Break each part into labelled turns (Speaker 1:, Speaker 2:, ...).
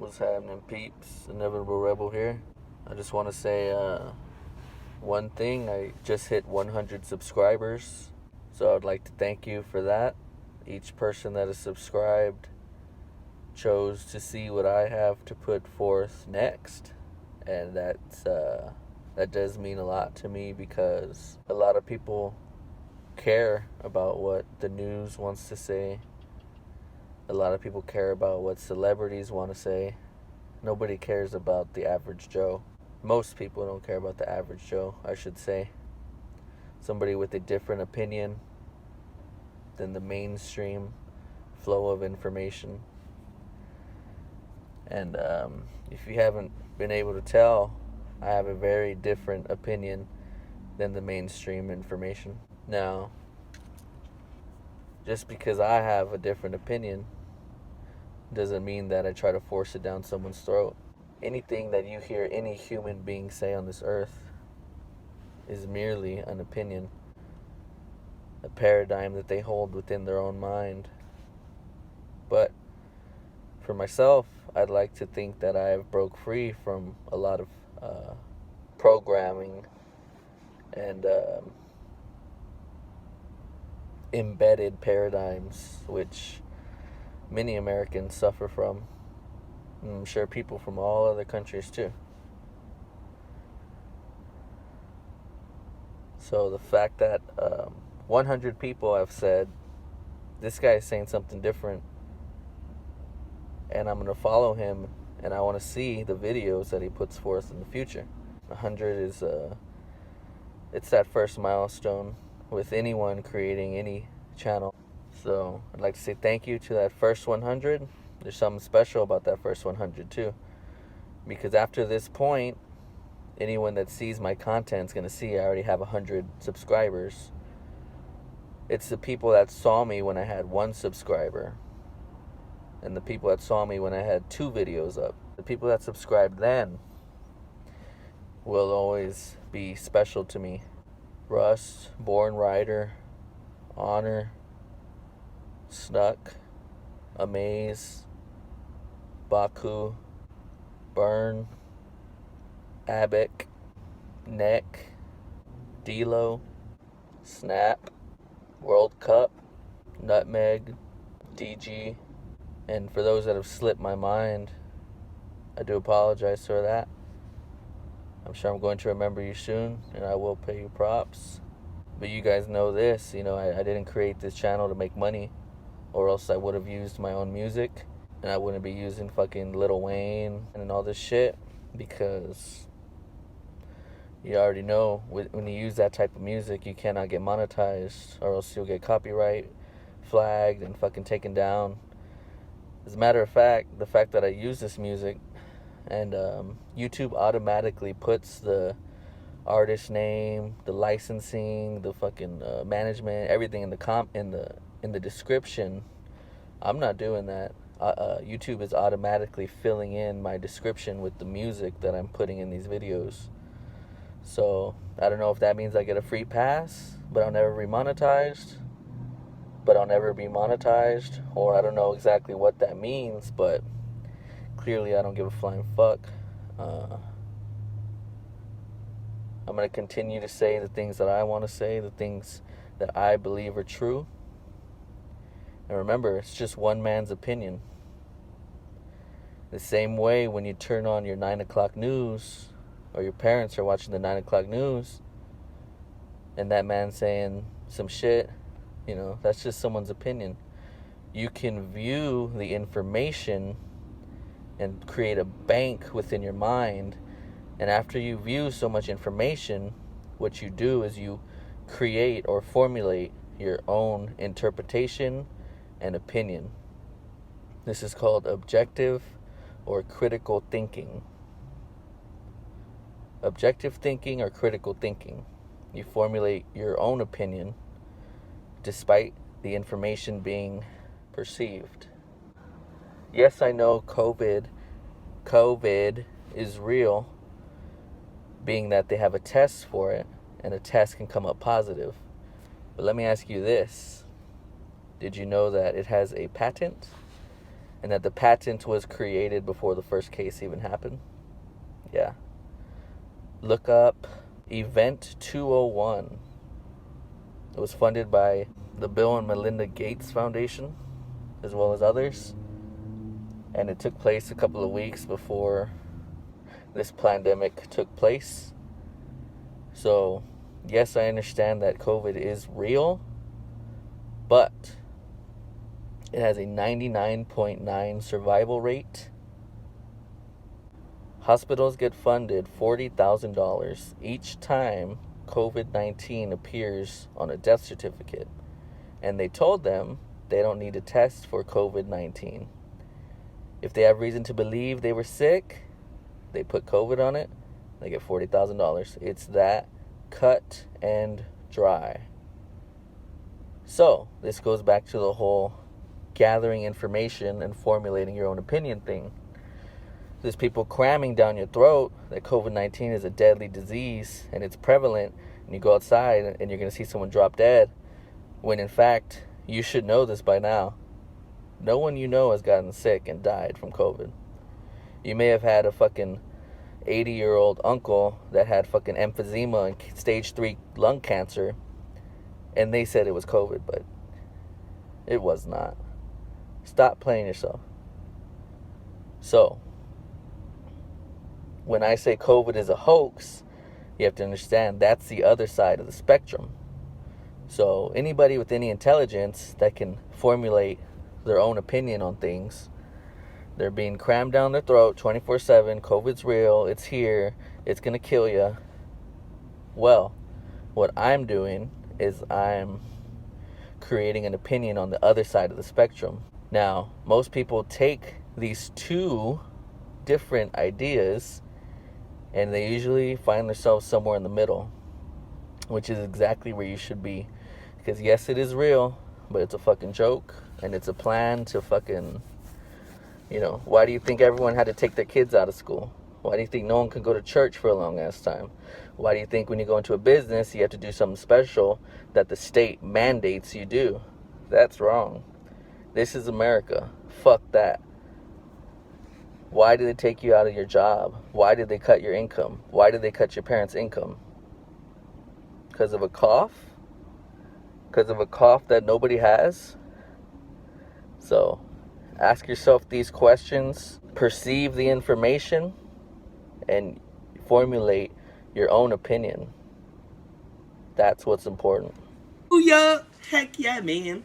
Speaker 1: What's happening, peeps? Inevitable Rebel here. I just want to say one thing. I just hit 100 subscribers, so I'd like to thank you for that. Each person that is subscribed chose to see what I have to put forth next, and that does mean a lot to me because a lot of people care about what the news wants to say. A lot of people care about what celebrities want to say. Nobody cares about the average Joe. Most people don't care about the average Joe, I should say. Somebody with a different opinion than the mainstream flow of information. And if you haven't been able to tell, I have a very different opinion than the mainstream information. Now, just because I have a different opinion doesn't mean that I try to force it down someone's throat. Anything that you hear any human being say on this earth is merely an opinion, a paradigm that they hold within their own mind. But for myself, I'd like to think that I've broke free from a lot of programming and embedded paradigms, which many Americans suffer from. And I'm sure people from all other countries too. So the fact that 100 people have said, this guy is saying something different, and I'm going to follow him, and I want to see the videos that he puts forth in the future. 100 is, it's that first milestone with anyone creating any channel. So I'd like to say thank you to that first 100. There's something special about that first 100 too, because after this point, anyone that sees my content is going to see I already have 100 subscribers. It's the people that saw me when I had 1 subscriber, and the people that saw me when I had 2 videos up. The people that subscribed then will always be special to me. Rust, Born Rider, Honor, Snuck, Amaze, Baku, Burn, Abic, Neck, D-Lo, Snap, World Cup, Nutmeg, DG, and for those that have slipped my mind, I do apologize for that. I'm sure I'm going to remember you soon, and I will pay you props. But you guys know this, I didn't create this channel to make money, or else I would have used my own music, and I wouldn't be using fucking Lil Wayne and all this shit, because you already know when you use that type of music, you cannot get monetized, or else you'll get copyright flagged and fucking taken down. As a matter of fact, the fact that I use this music, and YouTube automatically puts the artist name, the licensing, the fucking management, everything in the description. I'm not doing that. YouTube is automatically filling in my description with the music that I'm putting in these videos. So I don't know if that means I get a free pass, but I'll never be monetized. Or I don't know exactly what that means, but clearly I don't give a flying fuck. I'm going to continue to say the things that I want to say, the things that I believe are true. And remember, it's just one man's opinion. The same way when you turn on your 9 o'clock news, or your parents are watching the 9 o'clock news, and that man saying some shit, that's just someone's opinion. You can view the information and create a bank within your mind. And after you view so much information, what you do is you create or formulate your own interpretation and opinion. This is called objective or critical thinking. Objective thinking or critical thinking. You formulate your own opinion despite the information being perceived. Yes, I know COVID is real, being that they have a test for it, and a test can come up positive. But let me ask you this. Did you know that it has a patent? and that the patent was created before the first case even happened. Yeah. Look up Event 201. It was funded by the Bill and Melinda Gates Foundation, as well as others. And it took place a couple of weeks before this pandemic took place. So, yes, I understand that COVID is real, but it has a 99.9 survival rate. Hospitals get funded $40,000 each time COVID-19 appears on a death certificate. And they told them they don't need to test for COVID-19. If they have reason to believe they were sick, they put COVID on it, they get $40,000. It's that cut and dry. So, this goes back to the whole gathering information and formulating your own opinion thing. There's people cramming down your throat that COVID-19 is a deadly disease and it's prevalent, and you go outside and you're going to see someone drop dead, when in fact, you should know this by now. No one you know has gotten sick and died from COVID. You may have had a fucking 80-year-old uncle that had fucking emphysema and stage 3 lung cancer, and they said it was COVID, but it was not. Stop playing yourself. So, when I say COVID is a hoax, you have to understand that's the other side of the spectrum. So, anybody with any intelligence that can formulate their own opinion on things, they're being crammed down their throat 24/7. COVID's real. It's here. It's going to kill you. Well, what I'm doing is I'm creating an opinion on the other side of the spectrum. Now, most people take these two different ideas and they usually find themselves somewhere in the middle, which is exactly where you should be. Because yes, it is real, but it's a fucking joke, and it's a plan to fucking, why do you think everyone had to take their kids out of school? Why do you think no one can go to church for a long ass time? Why do you think when you go into a business, you have to do something special that the state mandates you do? That's wrong. This is America. Fuck that. Why did they take you out of your job? Why did they cut your income? Why did they cut your parents' income? Because of a cough? Because of a cough that nobody has? So, ask yourself these questions, perceive the information, and formulate your own opinion. That's what's important.
Speaker 2: Oh yeah, heck yeah, man.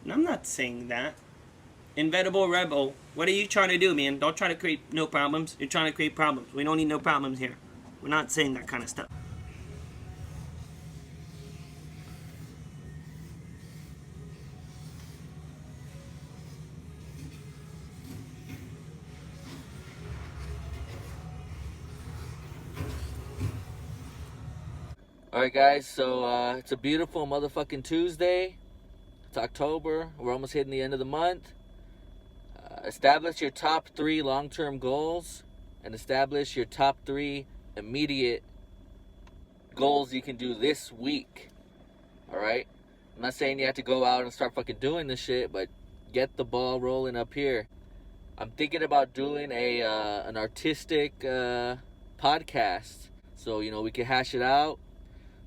Speaker 2: I'm not saying that. Inevitable rebel, what are you trying to do, man? Don't try to create no problems. You're trying to create problems. We don't need no problems here. We're not saying that kind of stuff.
Speaker 1: Alright guys, so it's a beautiful motherfucking Tuesday. It's October. We're almost hitting the end of the month. Establish your top 3 long-term goals and establish your top 3 immediate goals you can do this week. Alright? I'm not saying you have to go out and start fucking doing this shit, but get the ball rolling up here. I'm thinking about doing an artistic podcast. So, we can hash it out.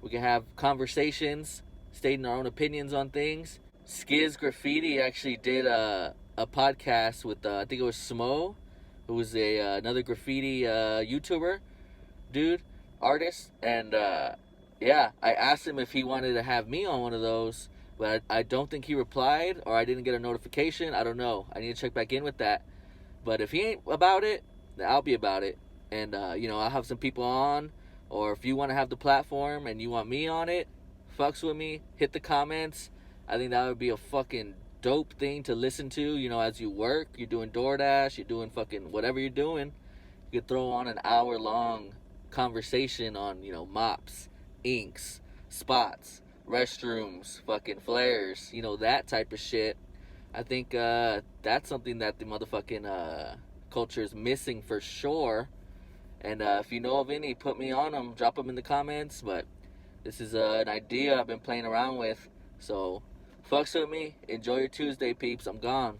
Speaker 1: We can have conversations, stating our own opinions on things. Skiz Graffiti actually did a podcast with, I think it was Smo, who was another graffiti YouTuber, dude, artist. And yeah, I asked him if he wanted to have me on one of those, but I don't think he replied, or I didn't get a notification. I don't know. I need to check back in with that. But if he ain't about it, then I'll be about it. And, I'll have some people on. Or if you want to have the platform and you want me on it, fucks with me, hit the comments. I think that would be a fucking dope thing to listen to, as you work. You're doing DoorDash, you're doing fucking whatever you're doing. You could throw on an hour-long conversation on, mops, inks, spots, restrooms, fucking flares, that type of shit. I think that's something that the motherfucking culture is missing for sure. And if you know of any, put me on them. Drop them in the comments. But this is an idea I've been playing around with. So Fucks with me. Enjoy your Tuesday, peeps. I'm gone.